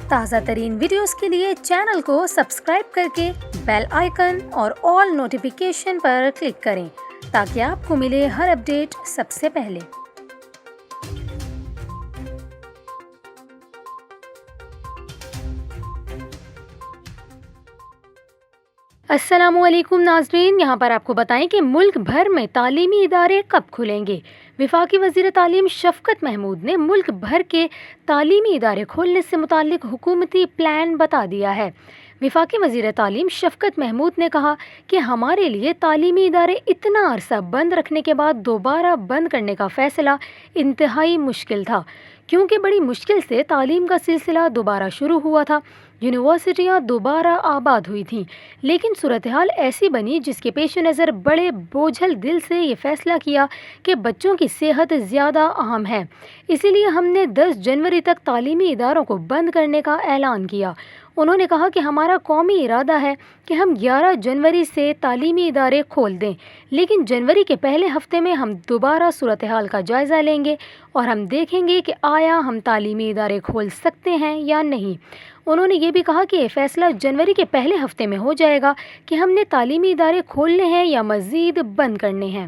تازہ ترین ویڈیوز کے لیے چینل کو سبسکرائب کر کے بیل آئیکن اور آل نوٹیفیکیشن پر کلک کریں تاکہ آپ کو ملے ہر اپڈیٹ سب سے پہلے۔ السلام علیکم ناظرین، یہاں پر آپ کو بتائیں کہ ملک بھر میں تعلیمی ادارے کب کھلیں گے۔ وفاقی وزیر تعلیم شفقت محمود نے ملک بھر کے تعلیمی ادارے کھولنے سے متعلق حکومتی پلان بتا دیا ہے۔ وفاقی وزیر تعلیم شفقت محمود نے کہا کہ ہمارے لیے تعلیمی ادارے اتنا عرصہ بند رکھنے کے بعد دوبارہ بند کرنے کا فیصلہ انتہائی مشکل تھا، کیونکہ بڑی مشکل سے تعلیم کا سلسلہ دوبارہ شروع ہوا تھا، یونیورسٹیاں دوبارہ آباد ہوئی تھیں، لیکن صورتحال ایسی بنی جس کے پیش نظر بڑے بوجھل دل سے یہ فیصلہ کیا کہ بچوں کی صحت زیادہ اہم ہے، اسی لیے ہم نے 10 جنوری تک تعلیمی اداروں کو بند کرنے کا اعلان کیا۔ انہوں نے کہا کہ ہمارا قومی ارادہ ہے کہ ہم 11 جنوری سے تعلیمی ادارے کھول دیں، لیکن جنوری کے پہلے ہفتے میں ہم دوبارہ صورتحال کا جائزہ لیں گے اور ہم دیکھیں گے کہ آیا ہم تعلیمی ادارے کھول سکتے ہیں یا نہیں۔ انہوں نے یہ بھی کہا کہ یہ فیصلہ جنوری کے پہلے ہفتے میں ہو جائے گا کہ ہم نے تعلیمی ادارے کھولنے ہیں یا مزید بند کرنے ہیں۔